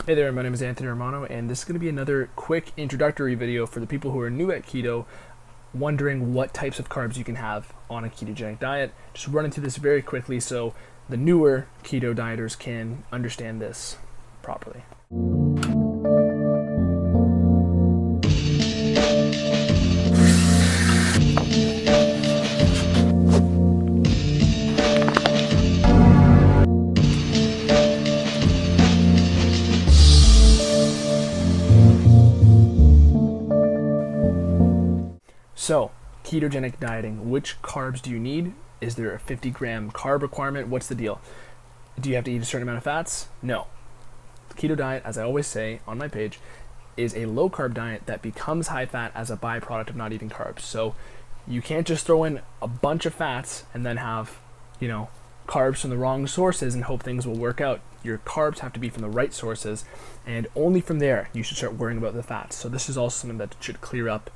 Hey there, my name is Anthony Romano, and this is going to be another quick introductory video for the people who are new at keto, wondering what types of carbs you can have on a ketogenic diet. Just run into this very quickly so the newer keto dieters can understand this properly. So, ketogenic dieting, which carbs do you need? Is there a 50-gram carb requirement? What's the deal? Do you have to eat a certain amount of fats? No. The keto diet, as I always say on my page, is a low-carb diet that becomes high-fat as a byproduct of not eating carbs. So you can't just throw in a bunch of fats and then have, carbs from the wrong sources and hope things will work out. Your carbs have to be from the right sources, and only from there you should start worrying about the fats. So this is also something that should clear up,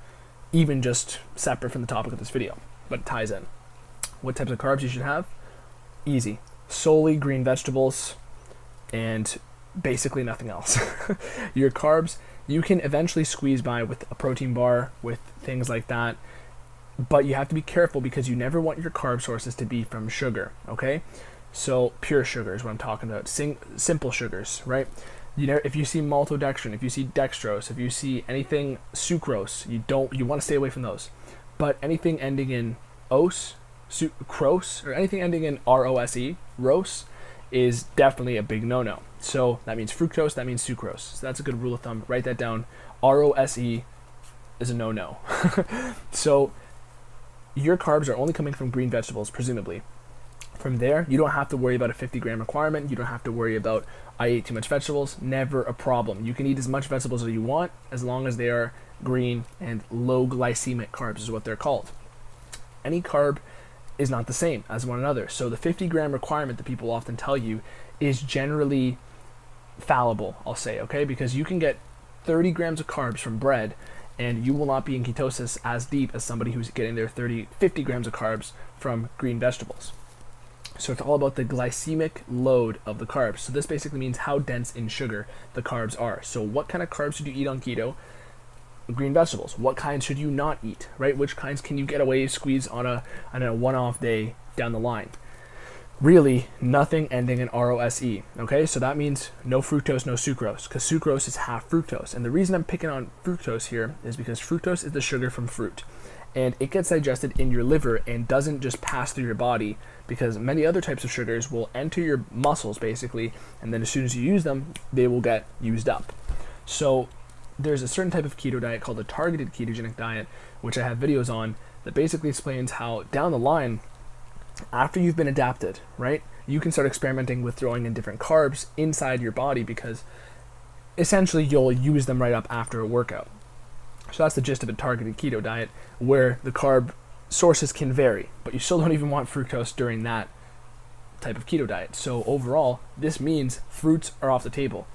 even just separate from the topic of this video, but it ties in. What types of carbs you should have? Easy. Solely green vegetables and basically nothing else. Your carbs, you can eventually squeeze by with a protein bar, with things like that, but you have to be careful because you never want your carb sources to be from sugar, okay? So pure sugar is what I'm talking about. Simple sugars, right? If you see maltodextrin, if you see dextrose, if you see anything sucrose, you want to stay away from those. But anything ending in ose, sucrose, or anything ending in ROSE, rose, is definitely a big no-no. So that means fructose, that means sucrose. So that's a good rule of thumb. Write that down. ROSE is a no-no. So your carbs are only coming from green vegetables, presumably. From there, you don't have to worry about a 50-gram requirement. You don't have to worry about, I ate too much vegetables. Never a problem. You can eat as much vegetables as you want as long as they are green and low glycemic carbs is what they're called. Any carb is not the same as one another. So the 50-gram requirement that people often tell you is generally fallible, I'll say, okay? Because you can get 30 grams of carbs from bread and you will not be in ketosis as deep as somebody who's getting their 50 grams of carbs from green vegetables. So it's all about the glycemic load of the carbs. So this basically means how dense in sugar the carbs are. So what kind of carbs should you eat on keto? Green vegetables. What kinds should you not eat, right? Which kinds can you get away, squeeze on a one-off day down the line? Really, nothing ending in ROSE, okay? So that means no fructose, no sucrose, because sucrose is half fructose. And the reason I'm picking on fructose here is because fructose is the sugar from fruit. And it gets digested in your liver and doesn't just pass through your body, because many other types of sugars will enter your muscles basically, and then as soon as you use them, they will get used up. So there's a certain type of keto diet called a targeted ketogenic diet, which I have videos on, that basically explains how down the line, after you've been adapted, right, you can start experimenting with throwing in different carbs inside your body, because essentially you'll use them right up after a workout. So that's the gist of a targeted keto diet, where the carb sources can vary, but you still don't even want fructose during that type of keto diet. So overall, this means fruits are off the table.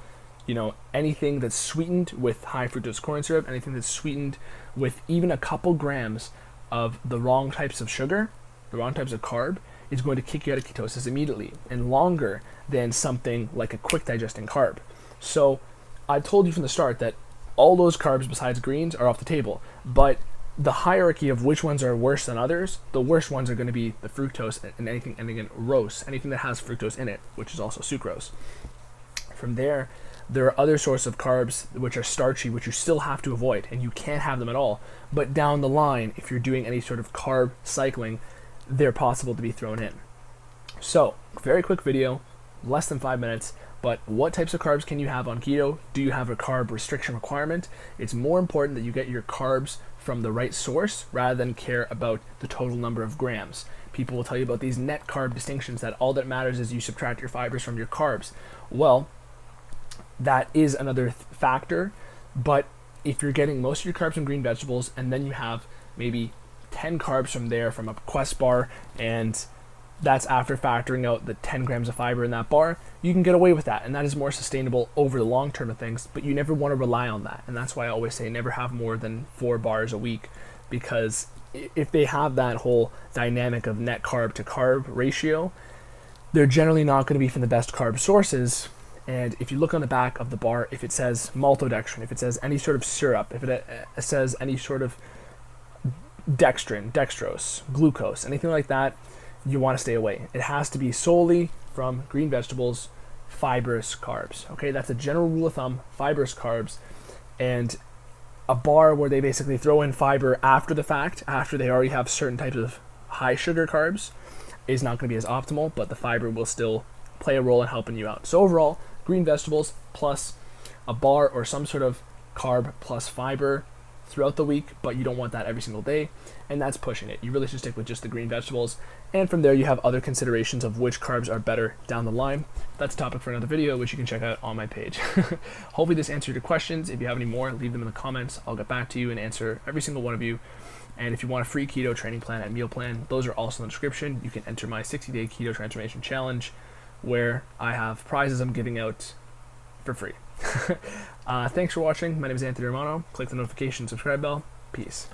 Anything that's sweetened with high fructose corn syrup, anything that's sweetened with even a couple grams of the wrong types of sugar, the wrong types of carb, is going to kick you out of ketosis immediately, and longer than something like a quick digesting carb. So I told you from the start that all those carbs besides greens are off the table, but the hierarchy of which ones are worse than others, the worst ones are going to be the fructose and anything ending in rose, anything that has fructose in it, which is also sucrose. From there are other sources of carbs which are starchy, which you still have to avoid, and you can't have them at all. But down the line, if you're doing any sort of carb cycling, they're possible to be thrown in. So, very quick video, less than 5 minutes. But what types of carbs can you have on keto? Do you have a carb restriction requirement? It's more important that you get your carbs from the right source rather than care about the total number of grams. People will tell you about these net carb distinctions, that all that matters is you subtract your fibers from your carbs. Well, that is another factor, but if you're getting most of your carbs from green vegetables and then you have maybe 10 carbs from there from a Quest bar, and that's after factoring out the 10 grams of fiber in that bar, you can get away with that, and that is more sustainable over the long term of things, but you never want to rely on that. And that's why I always say never have more than 4 bars a week, because if they have that whole dynamic of net carb to carb ratio, they're generally not going to be from the best carb sources, And if you look on the back of the bar, if it says maltodextrin, if it says any sort of syrup, if it says any sort of dextrin, dextrose, glucose, anything like that, you want to stay away. It has to be solely from green vegetables, fibrous carbs. Okay, that's a general rule of thumb, fibrous carbs. And a bar where they basically throw in fiber after the fact, after they already have certain types of high sugar carbs, is not going to be as optimal, but the fiber will still play a role in helping you out. So overall, green vegetables plus a bar or some sort of carb plus fiber throughout the week, but you don't want that every single day, and that's pushing it. You really should stick with just the green vegetables, and from there you have other considerations of which carbs are better down the line. That's a topic for another video, which you can check out on my page. Hopefully this answered your questions. If you have any more, leave them in the comments. I'll get back to you and answer every single one of you. And if you want a free keto training plan and meal plan, those are also in the description. You can enter my 60-day keto transformation challenge, where I have prizes I'm giving out for free. Thanks for watching. My name is Anthony Romano. Click the notification, subscribe bell. Peace.